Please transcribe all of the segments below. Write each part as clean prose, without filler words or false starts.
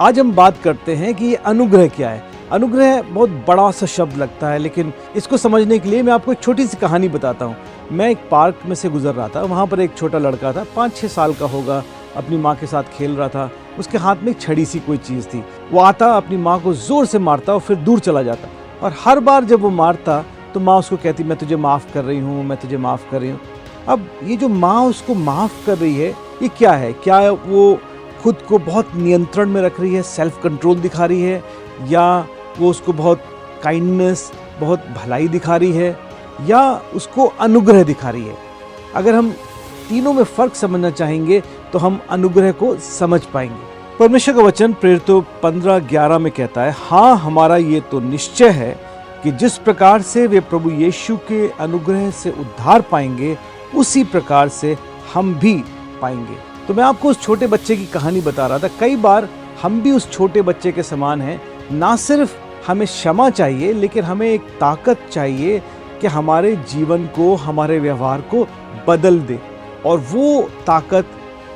आज हम बात करते हैं कि ये अनुग्रह क्या है। अनुग्रह बहुत बड़ा सा शब्द लगता है, लेकिन इसको समझने के लिए मैं आपको एक छोटी सी कहानी बताता हूँ। मैं एक पार्क में से गुजर रहा था, वहाँ पर एक छोटा लड़का था, 5-6 साल का होगा, अपनी माँ के साथ खेल रहा था। उसके हाथ में एक छड़ी सी कोई चीज़ थी। वो आता, अपनी माँ को ज़ोर से मारता और फिर दूर चला जाता। और हर बार जब वो मारता तो माँ उसको कहती, मैं तुझे माफ़ कर रही हूँ, मैं तुझे माफ़ कर रही हूँ। अब ये जो माँ उसको माफ़ कर रही है, ये क्या है? क्या वो खुद को बहुत नियंत्रण में रख रही है, सेल्फ कंट्रोल दिखा रही है, या वो उसको बहुत काइंडनेस, बहुत भलाई दिखा रही है, या उसको अनुग्रह दिखा रही है? अगर हम तीनों में फ़र्क समझना चाहेंगे तो हम अनुग्रह को समझ पाएंगे। परमेश्वर का वचन प्रेरितों 15:11 में कहता है, हाँ, हमारा ये तो निश्चय है कि जिस प्रकार से वे प्रभु यीशु के अनुग्रह से उद्धार पाएंगे, उसी प्रकार से हम भी पाएंगे। तो मैं आपको उस छोटे बच्चे की कहानी बता रहा था। कई बार हम भी उस छोटे बच्चे के समान हैं। ना सिर्फ हमें क्षमा चाहिए, लेकिन हमें एक ताकत चाहिए कि हमारे जीवन को, हमारे व्यवहार को बदल दे। और वो ताकत,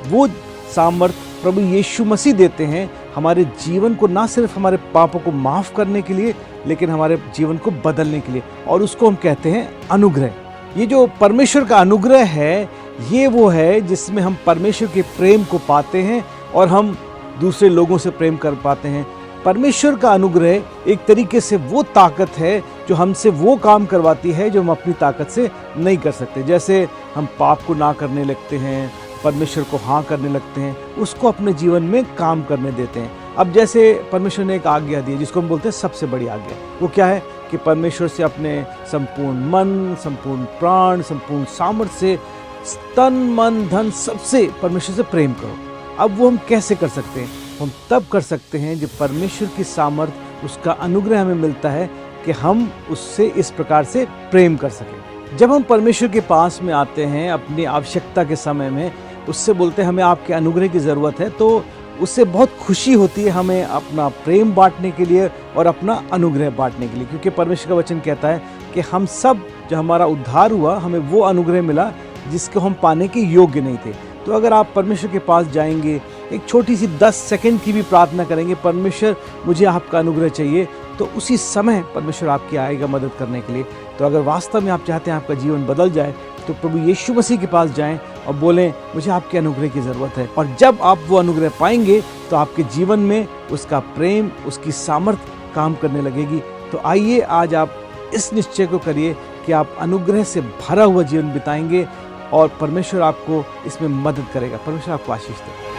वो सामर्थ्य प्रभु यीशु मसीह देते हैं हमारे जीवन को, ना सिर्फ हमारे पापों को माफ़ करने के लिए, लेकिन हमारे जीवन को बदलने के लिए। और उसको हम कहते हैं अनुग्रह। ये जो परमेश्वर का अनुग्रह है, ये वो है जिसमें हम परमेश्वर के प्रेम को पाते हैं और हम दूसरे लोगों से प्रेम कर पाते हैं। परमेश्वर का अनुग्रह एक तरीके से वो ताकत है जो हमसे वो काम करवाती है जो हम अपनी ताकत से नहीं कर सकते। जैसे हम पाप को ना करने लगते हैं, परमेश्वर को हाँ करने लगते हैं, उसको अपने जीवन में काम करने देते हैं। अब जैसे परमेश्वर ने एक आज्ञा दी, जिसको हम बोलते हैं सबसे बड़ी आज्ञा, वो क्या है? कि परमेश्वर से अपने संपूर्ण मन, संपूर्ण प्राण, संपूर्ण सामर्थ्य से, तन मन धन सबसे परमेश्वर से प्रेम करो। अब वो हम कैसे कर सकते हैं? हम तब कर सकते हैं जब परमेश्वर की सामर्थ्य, उसका अनुग्रह हमें मिलता है कि हम उससे इस प्रकार से प्रेम कर सकें। जब हम परमेश्वर के पास में आते हैं अपनी आवश्यकता के समय में, उससे बोलते हैं हमें आपके अनुग्रह की ज़रूरत है, तो उससे बहुत खुशी होती है हमें अपना प्रेम बांटने के लिए और अपना अनुग्रह बांटने के लिए। क्योंकि परमेश्वर का वचन कहता है कि हम सब, जो हमारा उद्धार हुआ, हमें वो अनुग्रह मिला जिसको हम पाने के योग्य नहीं थे। तो अगर आप परमेश्वर के पास जाएंगे, एक छोटी सी 10 सेकंड की भी प्रार्थना करेंगे, परमेश्वर मुझे आपका अनुग्रह चाहिए, तो उसी समय परमेश्वर आपकी आएगा मदद करने के लिए। तो अगर वास्तव में आप चाहते हैं आपका जीवन बदल जाए, तो प्रभु यीशु मसीह के पास जाएं और बोलें, मुझे आपके अनुग्रह की ज़रूरत है। और जब आप वो अनुग्रह पाएंगे तो आपके जीवन में उसका प्रेम, उसकी सामर्थ्य काम करने लगेगी। तो आइए आज आप इस निश्चय को करिए कि आप अनुग्रह से भरा हुआ जीवन बिताएंगे और परमेश्वर आपको इसमें मदद करेगा। परमेश्वर आपको आशीष दे।